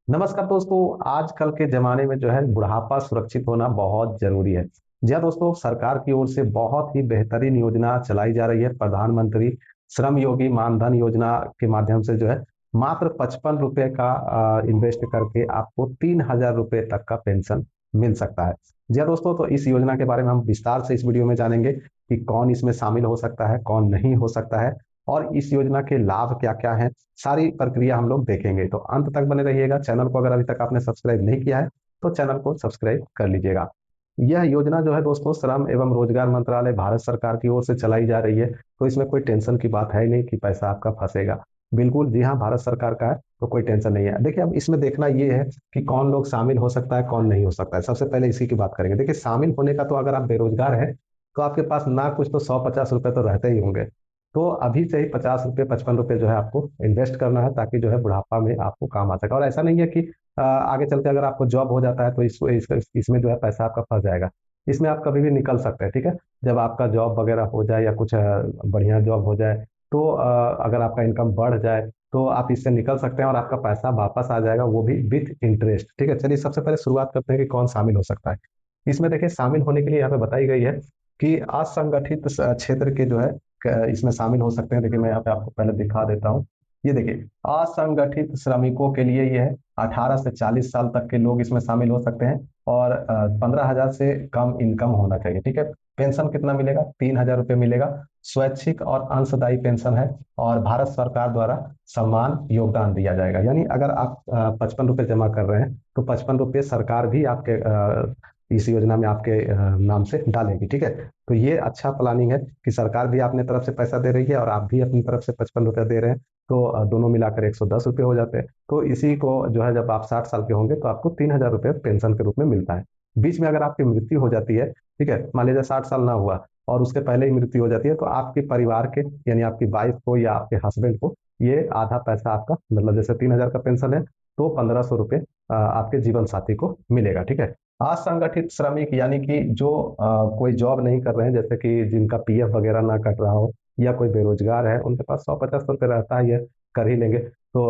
नमस्कार दोस्तों। आजकल के जमाने में जो है बुढ़ापा सुरक्षित होना बहुत जरूरी है। जी हाँ दोस्तों, सरकार की ओर से बहुत ही बेहतरीन योजना चलाई जा रही है। प्रधानमंत्री श्रम योगी मानधन योजना के माध्यम से जो है मात्र 55 रुपए का इन्वेस्ट करके आपको 3,000 रुपए तक का पेंशन मिल सकता है। जी हाँ दोस्तों, तो इस योजना के बारे में हम विस्तार से इस वीडियो में जानेंगे कि कौन इसमें शामिल हो सकता है, कौन नहीं हो सकता है, और इस योजना के लाभ क्या क्या हैं। सारी प्रक्रिया हम लोग देखेंगे, तो अंत तक बने रहिएगा। चैनल को अगर अभी तक आपने सब्सक्राइब नहीं किया है तो चैनल को सब्सक्राइब कर लीजिएगा। यह योजना जो है दोस्तों श्रम एवं रोजगार मंत्रालय भारत सरकार की ओर से चलाई जा रही है। तो इसमें कोई टेंशन की बात है ही नहीं कि पैसा आपका फंसेगा। बिल्कुल जी हाँ, भारत सरकार का है तो कोई टेंशन नहीं है। देखिए, अब इसमें देखना ये है कि कौन लोग शामिल हो सकता है, कौन नहीं हो सकता है। सबसे पहले इसी की बात करेंगे। देखिए, शामिल होने का तो अगर आप बेरोजगार हैं तो आपके पास ना कुछ तो 150 रुपए तो रहते ही होंगे। तो अभी से ही 50 रुपये 55 रुपये जो है आपको इन्वेस्ट करना है, ताकि जो है बुढ़ापा में आपको काम आ सके। और ऐसा नहीं है कि आगे चल के अगर आपको जॉब हो जाता है तो इसमें जो है पैसा आपका फंस जाएगा। इसमें आप कभी भी निकल सकते हैं, ठीक है। जब आपका जॉब वगैरह हो जाए या कुछ बढ़िया जॉब हो जाए तो अगर आपका इनकम बढ़ जाए तो आप इससे निकल सकते हैं और आपका पैसा वापस आ जाएगा, वो भी विथ इंटरेस्ट। ठीक है, चलिए सबसे पहले शुरुआत करते हैं कि कौन शामिल हो सकता है। इसमें देखिए, शामिल होने के लिए यहाँ पे बताई गई है कि असंगठित क्षेत्र के जो है इसमें शामिल हो सकते हैं। देखिए, मैं यहाँ पे आपको पहले दिखा देता हूँ। ये देखिए, असंगठित श्रमिकों के लिए ये है 18 से 40 साल तक के लोग इसमें शामिल हो सकते हैं। और 15,000 से कम इनकम होना चाहिए, ठीक है। पेंशन कितना मिलेगा? 3,000 रुपये मिलेगा। स्वैच्छिक और अंशदायी पेंशन है। और भारत सरकार द्वारा समान योगदान दिया जाएगा। यानी अगर आप 55 रुपये जमा कर रहे हैं तो 55 रुपये सरकार भी आपके इस योजना में आपके नाम से डालेगी, ठीक है। तो ये अच्छा प्लानिंग है कि सरकार भी अपने तरफ से पैसा दे रही है और आप भी अपनी तरफ से 55 रुपया दे रहे हैं। तो दोनों मिलाकर 110 रुपये हो जाते हैं। तो इसी को जो है जब आप 60 साल के होंगे तो आपको 3,000 रुपये पेंशन के रूप में मिलता है। बीच में अगर आपकी मृत्यु हो जाती है, ठीक है, मान लीजिए 60 साल ना हुआ और उसके पहले ही मृत्यु हो जाती है, तो आपके परिवार के यानी आपकी वाइफ को या आपके हस्बैंड को ये आधा पैसा आपका, मतलब जैसे 3,000 का पेंशन है तो 1,500 रुपये आपके जीवन साथी को मिलेगा, ठीक है। असंगठित श्रमिक यानी कि जो कोई जॉब नहीं कर रहे हैं, जैसे कि जिनका पीएफ वगैरह ना कट रहा हो या कोई बेरोजगार है, उनके पास 150 रुपये रहता है, ये कर ही लेंगे। तो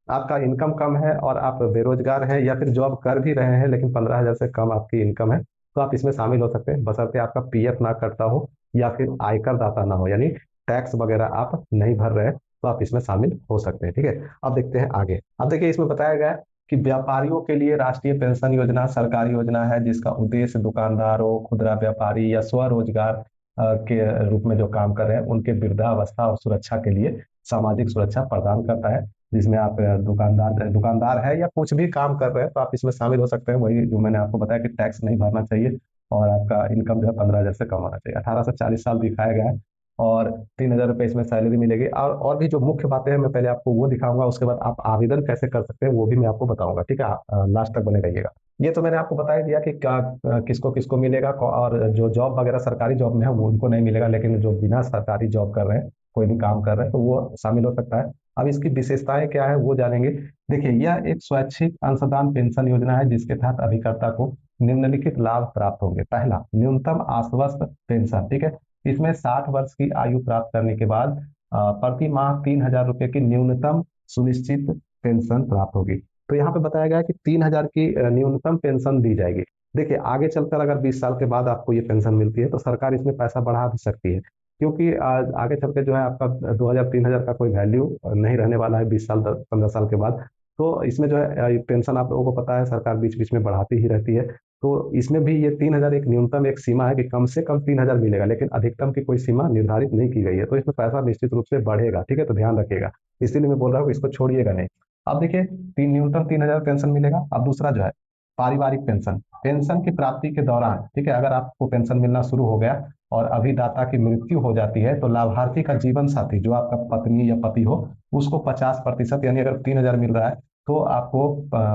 आपका इनकम कम है और आप बेरोजगार हैं या फिर जॉब कर भी रहे हैं लेकिन 15,000 से कम आपकी इनकम है, तो आप इसमें शामिल हो सकते हैं, बशर्ते आपका पीएफ ना कटता हो या फिर आयकर दाता ना हो, यानी टैक्स वगैरह आप नहीं भर रहे हैं, तो आप इसमें शामिल हो सकते हैं, ठीक है। अब देखते हैं आगे। अब देखिए, इसमें बताया गया है कि व्यापारियों के लिए राष्ट्रीय पेंशन योजना सरकारी योजना है, जिसका उद्देश्य दुकानदारों, खुदरा व्यापारी या स्वरोजगार के रूप में जो काम कर रहे हैं उनके वृद्धावस्था और सुरक्षा के लिए सामाजिक सुरक्षा प्रदान करता है। जिसमें आप दुकानदार दुकानदार है या कुछ भी काम कर रहे हैं तो आप इसमें शामिल हो सकते हैं। वही जो मैंने आपको बताया कि टैक्स नहीं भरना चाहिए और आपका इनकम जो है 15,000 से कम होना चाहिए। 18 से 40 साल दिखाया गया है और 3,000 रुपये इसमें सैलरी मिलेगी। और भी जो मुख्य बातें हैं मैं पहले आपको वो दिखाऊंगा, उसके बाद आप आवेदन कैसे कर सकते हैं वो भी मैं आपको बताऊंगा, ठीक है। लास्ट तक बने रहिएगा। ये तो मैंने आपको बता ही दिया कि क्या किसको किसको मिलेगा। और जो जॉब वगैरह सरकारी जॉब में है वो उनको नहीं मिलेगा, लेकिन जो बिना सरकारी जॉब कर रहे हैं, कोई भी काम कर रहे हैं, तो वो शामिल हो सकता है। अब इसकी विशेषताएं क्या है वो जानेंगे। देखिए, यह एक स्वैच्छिक अंशदान पेंशन योजना है जिसके तहत अभिकर्ता को निम्नलिखित लाभ प्राप्त होंगे। पहला, न्यूनतम आश्वस्त पेंशन, ठीक है। इसमें 60 वर्ष की आयु प्राप्त करने के बाद प्रति माह 3,000 रुपये की न्यूनतम सुनिश्चित पेंशन प्राप्त होगी। तो यहाँ पे बताया गया है कि 3,000 की न्यूनतम पेंशन दी जाएगी। देखिए, आगे चलकर अगर 20 साल के बाद आपको ये पेंशन मिलती है तो सरकार इसमें पैसा बढ़ा भी सकती है, क्योंकि आगे चल के जो है आपका 2,000 3,000 का कोई वैल्यू नहीं रहने वाला है 20 साल 15 साल के बाद। तो इसमें जो है पेंशन आप लोगों को पता है सरकार बीच बीच में बढ़ाती ही रहती है। तो इसमें भी ये 3,000 एक न्यूनतम एक सीमा है कि कम से कम 3,000 मिलेगा, लेकिन अधिकतम की कोई सीमा निर्धारित नहीं की गई है। तो इसमें पैसा निश्चित रूप से बढ़ेगा, ठीक है, तो ध्यान रखिएगा। इसीलिए मैं बोल रहा हूँ इसको छोड़िएगा नहीं। अब देखिए, न्यूनतम 3,000 पेंशन मिलेगा। अब दूसरा जो है पारिवारिक पेंशन। पेंशन की प्राप्ति के दौरान, ठीक है, अगर आपको पेंशन मिलना शुरू हो गया और अभिदाता की मृत्यु हो जाती है तो लाभार्थी का जीवन साथी जो आपका पत्नी या पति हो उसको 50%, यानी अगर 3,000 मिल रहा है तो आपको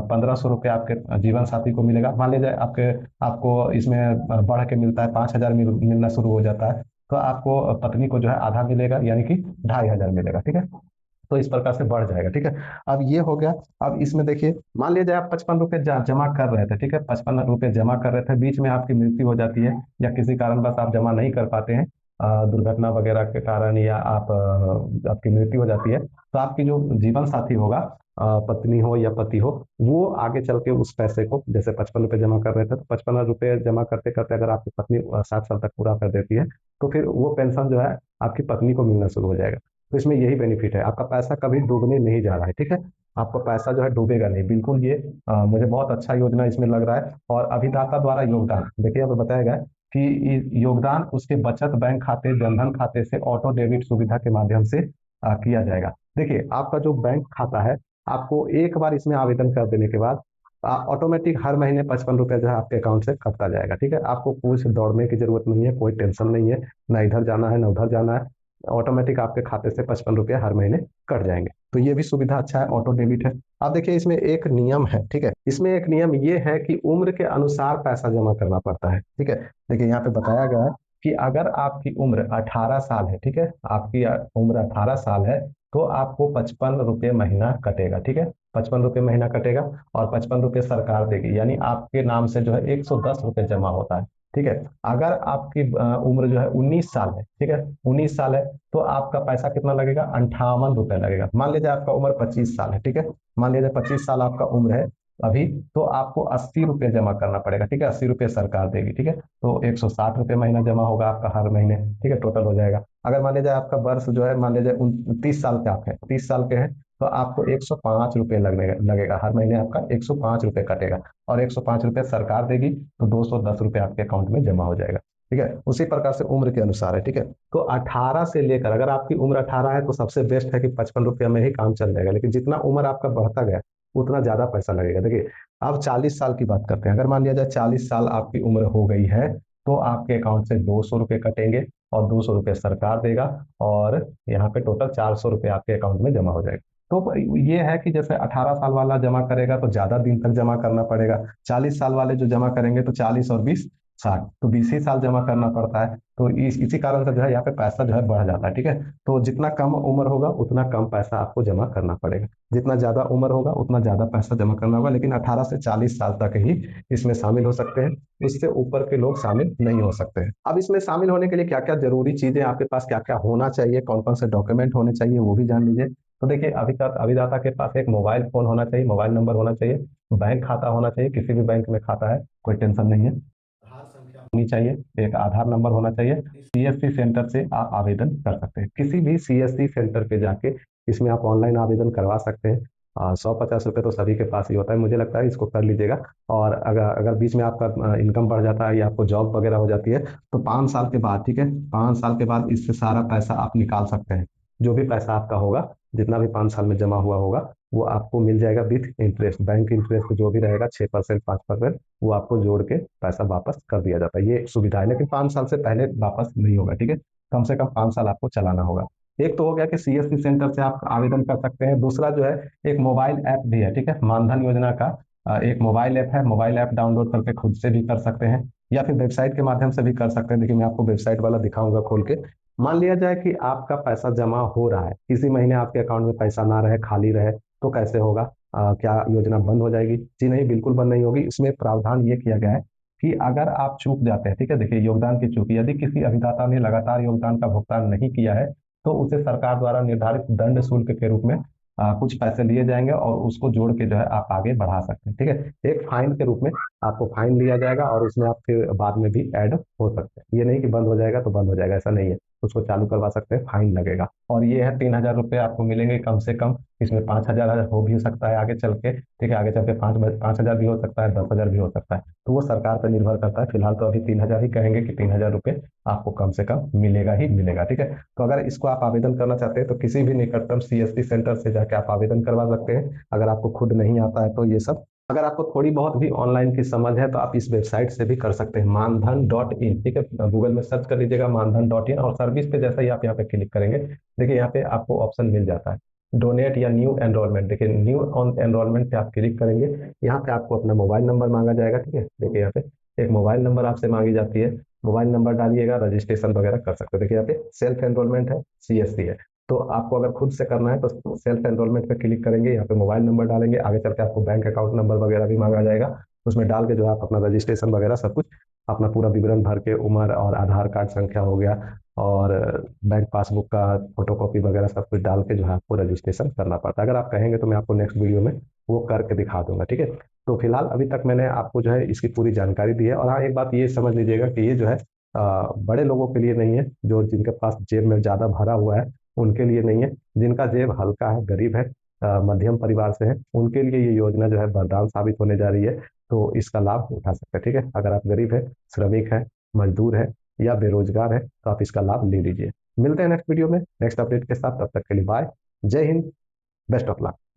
1,500 रुपये आपके जीवन साथी को मिलेगा। मान लीजिए आपको इसमें बढ़ के मिलता है 5,000 मिलना शुरू हो जाता है, तो आपको पत्नी को जो है आधा मिलेगा, यानी कि 2,500 मिलेगा, ठीक है। तो इस प्रकार से बढ़ जाएगा, ठीक है। अब ये हो गया। अब इसमें देखिए, मान लीजिए आप 55 रुपये जमा कर रहे थे, ठीक है, 55 रुपये जमा कर रहे थे, बीच में आपकी मृत्यु हो जाती है या किसी कारणवश आप जमा नहीं कर पाते हैं, दुर्घटना वगैरह के कारण, या आपकी मृत्यु हो जाती है, तो आपकी जो जीवन साथी होगा पत्नी हो या पति हो, वो आगे चल के उस पैसे को, जैसे 55 रुपये जमा कर रहे थे, तो 55 रुपये जमा करते करते अगर आपकी पत्नी 60 साल तक पूरा कर देती है, तो फिर वो पेंशन जो है आपकी पत्नी को मिलना शुरू हो जाएगा। तो इसमें यही बेनिफिट है, आपका पैसा कभी डूबने नहीं जा रहा है, ठीक है। आपका पैसा जो है डूबेगा नहीं, बिल्कुल। ये मुझे बहुत अच्छा योजना इसमें लग रहा है। और अभिदाता द्वारा योगदान, देखिए यहाँ पे बताया गया है कि योगदान उसके बचत बैंक खाते, जनधन खाते से ऑटो डेबिट सुविधा के माध्यम से किया जाएगा। देखिए आपका जो बैंक खाता है, आपको एक बार इसमें आवेदन कर देने के बाद ऑटोमेटिक हर महीने 55 रुपया जो है आपके अकाउंट से कटता जाएगा, ठीक है। आपको कुछ दौड़ने की जरूरत नहीं है, कोई टेंशन नहीं है, ना इधर जाना है ना उधर जाना है। ऑटोमेटिक आपके खाते से 55 रुपया हर महीने कट जाएंगे। तो ये भी सुविधा अच्छा है, ऑटो डेबिट है। अब देखिए इसमें एक नियम है, ठीक है। इसमें एक नियम ये है कि उम्र के अनुसार पैसा जमा करना पड़ता है, ठीक है। देखिए यहाँ पे बताया गया है कि अगर आपकी उम्र 18 साल है, ठीक है, आपकी उम्र 18 साल है, तो आपको 55 रुपये महीना कटेगा, ठीक है। 55 रुपये महीना कटेगा और 55 रुपये सरकार देगी, यानी आपके नाम से जो है 110 रुपये जमा होता है, ठीक है। अगर आपकी उम्र जो है 19 साल है, ठीक है, 19 साल है, तो आपका पैसा कितना लगेगा, 58 रुपये लगेगा। मान लीजिए आपका उम्र 25 साल है, ठीक है, मान लीजिए 25 साल आपका उम्र है अभी, तो आपको 80 रुपये जमा करना पड़ेगा, ठीक है। 80 रुपये सरकार देगी, ठीक है। तो 160 रुपये महीना जमा होगा आपका हर महीने, ठीक है, टोटल हो जाएगा। अगर मान लीजिए आपका वर्ष जो है, मान लीजिए 30 साल के आप हैं, 30 साल के हैं, तो आपको 105 रुपये लगेगा हर महीने, आपका 105 रुपये कटेगा। और 105 रुपये सरकार देगी, तो 210 रुपये आपके अकाउंट में जमा हो जाएगा, ठीक है। उसी प्रकार से उम्र के अनुसार है, ठीक है। तो 18 से लेकर, अगर आपकी उम्र 18 है तो सबसे बेस्ट है कि 55 रुपये में ही काम चल जाएगा, लेकिन जितना उम्र आपका बढ़ता गया उतना ज्यादा पैसा लगेगा। देखिए अब 40 साल की बात करते हैं, अगर मान लिया जाए 40 साल आपकी उम्र हो गई है, तो आपके अकाउंट से 200 रुपये कटेंगे और 200 रुपये सरकार देगा, और यहाँ पे टोटल 400 रुपये आपके अकाउंट में जमा हो जाएगा। तो ये है कि जैसे 18 साल वाला जमा करेगा तो ज्यादा दिन तक जमा करना पड़ेगा, 40 साल वाले जो जमा करेंगे तो 40 और 20 60, तो 20 ही साल जमा करना पड़ता है। तो इसी कारण से जो है यहाँ पे पैसा जो है बढ़ जाता है, ठीक है। तो जितना कम उम्र होगा उतना कम पैसा आपको जमा करना पड़ेगा, जितना ज्यादा उम्र होगा उतना ज्यादा पैसा जमा करना होगा, लेकिन 18 से 40 साल तक ही इसमें शामिल हो सकते हैं, इससे ऊपर के लोग शामिल नहीं हो सकते हैं। अब इसमें शामिल होने के लिए क्या क्या जरूरी चीजें आपके पास, क्या क्या होना चाहिए, कौन कौन से डॉक्यूमेंट होने चाहिए, वो भी जान लीजिए। तो देखिए अभी तक अभिदाता के पास एक मोबाइल फोन होना चाहिए, मोबाइल नंबर होना चाहिए, बैंक खाता होना चाहिए, किसी भी बैंक में खाता है कोई टेंशन नहीं है, आधार संख्या होनी चाहिए, एक आधार नंबर होना चाहिए। सीएससी सेंटर से आप आवेदन कर सकते हैं, किसी भी सीएससी सेंटर पे जाके इसमें आप ऑनलाइन आवेदन करवा सकते हैं। 150 रुपये तो सभी के पास ही होता है, मुझे लगता है इसको कर लीजिएगा। और अगर अगर बीच में आपका इनकम बढ़ जाता है या आपको जॉब वगैरह हो जाती है, तो 5 साल के बाद, ठीक है, 5 साल के बाद इससे सारा पैसा आप निकाल सकते हैं। जो भी पैसा आपका होगा, जितना भी 5 साल में जमा हुआ होगा, वो आपको मिल जाएगा विथ इंटरेस्ट, बैंक इंटरेस्ट जो भी रहेगा 6%, 5%, वो आपको जोड़ के पैसा वापस कर दिया जाता है। ये एक सुविधा है, लेकिन 5 साल से पहले वापस नहीं होगा, ठीक है। कम से कम 5 साल आपको चलाना होगा। एक तो हो गया कि सीएससी सेंटर से आप आवेदन कर सकते हैं। दूसरा जो है, एक मोबाइल ऐप भी है, ठीक है, मानधन योजना का एक मोबाइल ऐप है, मोबाइल ऐप डाउनलोड करके खुद से भी कर सकते हैं, या फिर वेबसाइट के माध्यम से भी कर सकते हैं। देखिए मैं आपको वेबसाइट वाला दिखाऊंगा खोल के। मान लिया जाए कि आपका पैसा जमा हो रहा है, किसी महीने आपके अकाउंट में पैसा ना रहे, खाली रहे, तो कैसे होगा? क्या योजना बंद हो जाएगी? जी नहीं, बिल्कुल बंद नहीं होगी। इसमें प्रावधान ये किया गया है कि अगर आप चूक जाते हैं, ठीक है, देखिए योगदान की चूक, यदि किसी अभिदाता ने लगातार योगदान का भुगतान नहीं किया है, तो उसे सरकार द्वारा निर्धारित दंड शुल्क के रूप में कुछ पैसे लिए जाएंगे, और उसको जोड़ के जो है आप आगे बढ़ा सकते हैं, ठीक है। एक फाइन के रूप में आपको फाइन लिया जाएगा, और उसमें आप फिर बाद में भी ऐड हो सकते हैं। ये नहीं कि बंद हो जाएगा तो बंद हो जाएगा, ऐसा नहीं है। उसको चालू करवा सकते हैं, फाइन लगेगा। और ये है 3,000 रुपये आपको मिलेंगे कम से कम। इसमें 5,000 हो भी सकता है आगे चल के, ठीक है, आगे चल के 5,000 भी हो सकता है, 10,000 भी हो सकता है। तो वो सरकार पर निर्भर करता है। फिलहाल तो अभी 3,000 ही कहेंगे कि 3,000 रुपये आपको कम से कम मिलेगा ही मिलेगा, ठीक है। तो अगर इसको आप आवेदन करना चाहते हैं तो किसी भी निकटतम सीएससी सेंटर से जाके आप आवेदन करवा सकते हैं। अगर आपको खुद नहीं आता है तो ये सब, अगर आपको थोड़ी बहुत भी ऑनलाइन की समझ है तो आप इस वेबसाइट से भी कर सकते हैं, मानधन.इन, ठीक है। गूगल में सर्च कर लीजिएगा मानधन.इन, और सर्विस पे जैसा ही आप यहाँ पे क्लिक करेंगे, देखिए यहाँ पे आपको ऑप्शन मिल जाता है डोनेट या न्यू एनरोलमेंट। देखिए न्यू ऑन एनरोलमेंट पे आप क्लिक करेंगे, यहाँ पे आपको अपना मोबाइल नंबर मांगा जाएगा, ठीक है। देखिए यहाँ पे एक मोबाइल नंबर आपसे मांगी जाती है, मोबाइल नंबर डालिएगा, रजिस्ट्रेशन वगैरह कर सकते हो। देखिए यहाँ पे सेल्फ एनरोलमेंट है, सीएससी है। तो आपको अगर खुद से करना है तो सेल्फ एनरोलमेंट पे क्लिक करेंगे, यहाँ पे मोबाइल नंबर डालेंगे, आगे चल के आपको बैंक अकाउंट नंबर वगैरह भी मांगा जाएगा, उसमें डाल के जो है आप अपना रजिस्ट्रेशन वगैरह सब कुछ अपना पूरा विवरण भर के उम्र और आधार कार्ड संख्या हो गया और बैंक पासबुक का फोटोकॉपी वगैरह सब कुछ डाल के जो है आपको रजिस्ट्रेशन करना पड़ता है। अगर आप कहेंगे तो मैं आपको नेक्स्ट वीडियो में वो करके दिखा दूंगा, ठीक है। तो फिलहाल अभी तक मैंने आपको जो है इसकी पूरी जानकारी दी है। और हाँ, एक बात ये समझ लीजिएगा कि ये जो है बड़े लोगों के लिए नहीं है, जो जिनके पास जेब में ज़्यादा भरा हुआ है उनके लिए नहीं है। जिनका जेब हल्का है, गरीब है, मध्यम परिवार से है, उनके लिए ये योजना जो है वरदान साबित होने जा रही है। तो इसका लाभ उठा सकते हैं, ठीक है। अगर आप गरीब है, श्रमिक है, मजदूर है या बेरोजगार है तो आप इसका लाभ ले लीजिए। मिलते हैं नेक्स्ट वीडियो में नेक्स्ट अपडेट के साथ। तब तक के लिए बाय। जय हिंद। Best of luck.